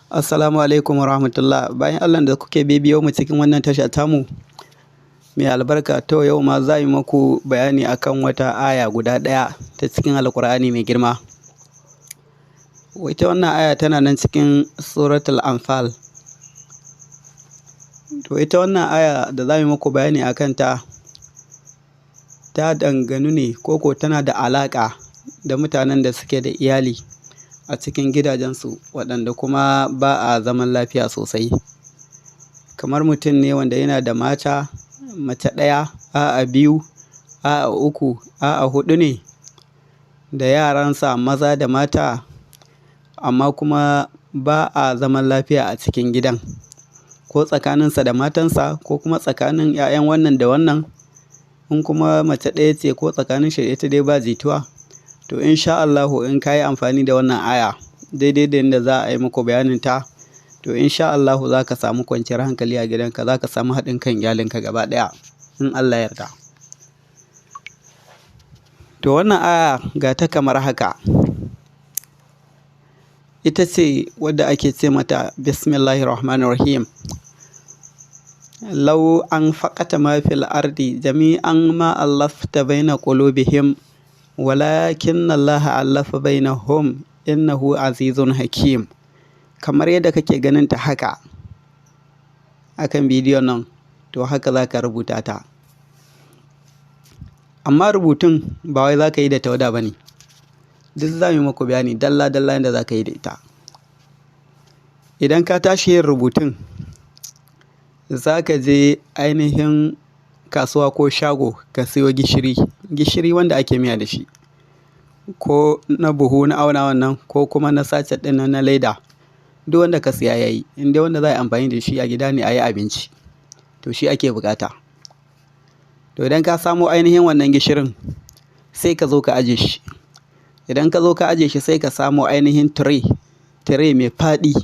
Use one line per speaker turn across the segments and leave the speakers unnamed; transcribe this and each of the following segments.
Assalamu alaikum wa rahmatullah. Bayan Allah da kuke bibiyo mu cikin wannan tasha tamu mai albarka, to yau ma za mu muku bayani akan wata aya guda ɗaya ta cikin Alƙur'ani mai girma. Ita wannan aya tana nan cikin suratul Anfal. To ita wannan aya da za mu muku bayani akan ta danganu ne koko tana da alaƙa da mutanen da suke da iyali a cikin gidajensu waɗanda kuma ba a zaman lafiya sosai. Kamar mutum ne wanda yana da mace ɗaya, a'a biyu, a'a uku, a'a huɗu ne da yaransa maza da mata, amma kuma ba a zaman lafiya a cikin gidan, ko tsakaninsa da matansa ko kuma tsakanin 'ya'yan wannan da wannan. In kuma mace ɗaya ce ko tsakanin shi ita dai ba jituwa. To insha Allahu in ka yi amfani da wannan aya daidai da yadda za a yi muku bayanin ta, to insha Allahu za ka samu kwanciyar hankali a gidanka, za ka samu haɗin kan iyalinka gaba ɗaya in Allah ya yarda. To wannan aya ga ta kamar haka. Ita ce wadda ake ce mata Bismillahirrahmanirrahim. Lau an faƙata ma fil ardi jami'an ma allafta baina qulubihim walakin Allah allafa bainahum innahu azizun hakim. Kamar yadda kake ganin ta haka akan bidiyon nan, to haka za ka rubuta ta. Amma rubutun ba wai za ka yi da tawada ba ne. Duk za mu muku bayani dalla-dalla yadda za ka yi da ita. Idan ka tashi yin rubutun, za ka je ainihin kasuwa ko shago ka siyo gishiri wanda ake miya da shi, ko na buhu na auna wannan, ko kuma na sachet ɗin na leda, duk wanda ka siya yayi. In dai wanda za a yi amfani da shi a gida ne a yi abinci, to shi ake bukata. To idan ka samo ainihin wannan gishirin, sai ka zo ka aje shi. Idan ka zo ka aje shi, sai ka samo ainihin tire mai faɗi.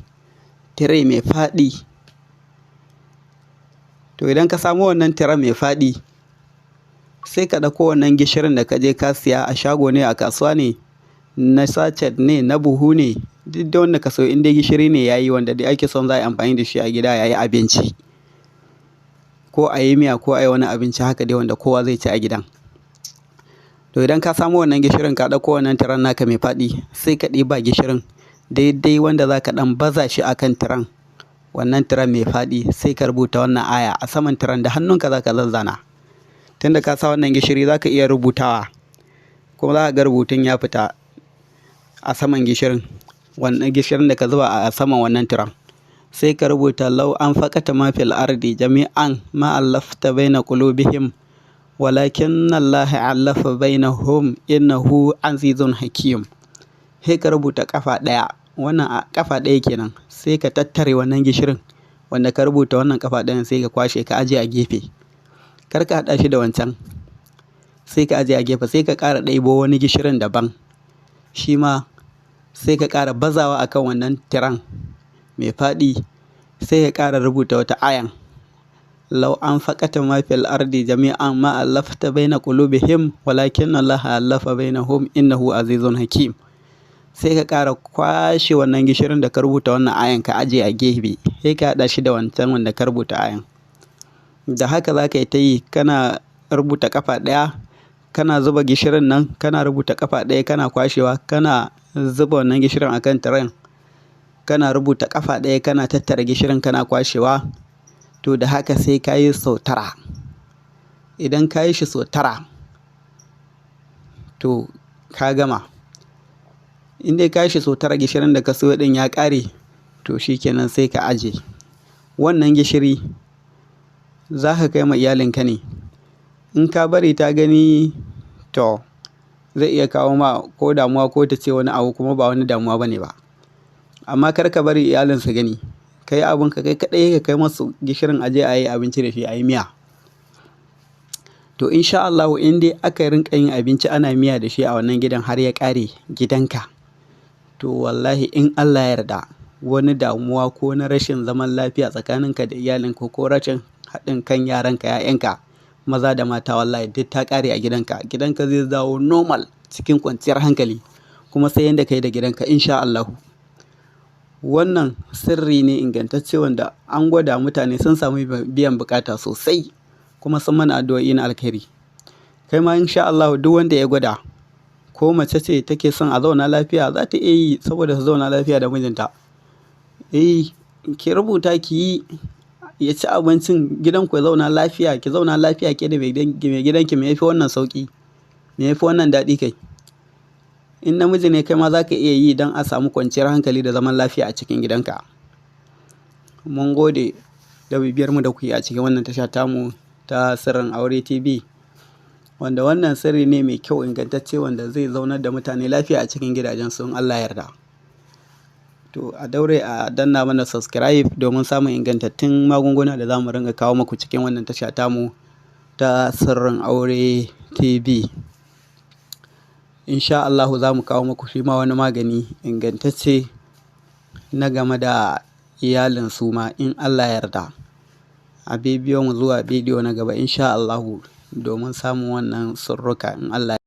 To idan ka samo wannan tire mai faɗi, sai ka ɗauko wannan gishirin da ka je ka siya a shago ne, a kasuwa ne, na sachet ne, na buhu ne, duk da wanda ka so, in dai gishiri ne yayi, wanda dai ake son za a yi amfani da shi a gida yayi abinci, ko a yi miya, ko a yi wani abinci haka dai wanda kowa zai ci a gidan. To idan ka samo wannan gishirin, ka ɗauko wannan tiren naka mai faɗi, sai ka ɗiba gishirin daidai wanda za ka ɗan baza shi akan tiren, wannan tiren mai faɗi, sai ka rubuta wannan aya a saman tiren da hannunka, za ka zazzana. Tunda ka sa wannan gishiri, za ka iya rubutawa, kuma za ka ga rubutun ya fita a saman gishirin, wannan gishirin da ka zuba a saman wannan tiren. Sai ka rubuta lau an faƙata ma fil ardi jami'an ma allafta baina qulubihim walakin Allah allafa bainahum innahu azizun hakim. Sai ka rubuta ƙafa ɗaya, wannan a ƙafa ɗaya kenan. Sai ka tattare wannan gishirin wanda ka rubuta wannan ƙafa ɗayan, sai ka kwashe ka aje a gefe. Kar ka haɗa shi da wancan, sai ka aje a gefe. Sai ka ƙara ɗaibo wani gishirin daban, shi ma sai ka ƙara bazawa akan wannan tiran mai faɗi. Sai ka ƙara rubuta wata ayan, lau an faƙata ma fil ardi jami'an ma allafta baina qulubihim walakin Allah allafa bainahum innahu azizun hakim. Sai ka ƙara kwashe wannan gishirin da ka rubuta wannan ayan, ka aje a gefe. Sai ka haɗa shi da wancan wanda ka rubuta ayan. Da haka za ka yi ta yi, kana rubuta ƙafa ɗaya, kana zuba gishirin nan, kana rubuta ƙafa ɗaya, kana kwashewa, kana zuba wannan gishirin akan tiren, kana rubuta ƙafa ɗaya, kana tattara gishirin, kana kwashewa. To da haka sai ka yi sau 9. Idan ka yi shi sau 9, to ka gama. In dai ka yi shi sau 9, gishirin da ka siyo ɗin ya ƙare, to shi kenan sai ka aje. Wannan gishiri za ka kai ma iyalinka ne. In ka bari ta gani, to zai iya kawo ma ko damuwa, ko ta ce wani abu, kuma ba wani damuwa ba ne ba. Amma kar ka bari iyalin su gani. Ka yi abinka kai kaɗai, ka kai masu gishirin aje a yi abinci da shi, a yi miya. To insha Allahu in dai aka rinƙa yin abinci ana miya da shi a wannan gidan har ya ƙare gidanka, to wallahi in Allah ya yarda, wani damuwa ko na rashin zaman lafiya tsakaninka da iyalinka, ko rashin haɗin kan yaranka, 'ya'yanka maza da mata, wallahi duk ta ƙare a gidanka. Gidanka zai dawo normal cikin kwanciyar hankali, kuma sai yanda ka yi da gidanka insha Allahu. Wannan sirri ne ingantacce wanda an gwada mutane sun samu biyan bukata sosai kuma sun mana addu'o'i na alkhairi. Kai ma insha Allah duk wanda ya gwada, ko mace ce take son a zauna lafiya za ta iya yi saboda su zauna lafiya da mijinta. Ki rubuta ki yi, ya ci abincin gidanku ya zauna lafiya, ki zauna lafiya ke da mai gidanki, me yafi wannan sauƙi, me yafi wannan daɗi kai. In namiji ne kai ma za ka iya yi don a samu kwanciyar hankali da zaman lafiya a cikin gidanka. Mun gode da bibiyar mu da ku yi a cikin wannan tasha tamu ta Sirrin Aure TV, wanda wannan sirri ne mai kyau ingantacce wanda zai zaunar da mutane lafiya a cikin gidajensu in Allah yarda. To a daure a danna mana subscribe domin samun ingantattun magunguna da za mu ringa kawo muku cikin wannan tasha tamu ta Sirrin Aure TV. Insha Allah za mu kawo muku shi ma wani magani ingantacce na game da iyalin su ma in Allah yarda. A bibiyo mu zuwa bidiyo na gaba insha Allah domin samun wannan sirruka in Allah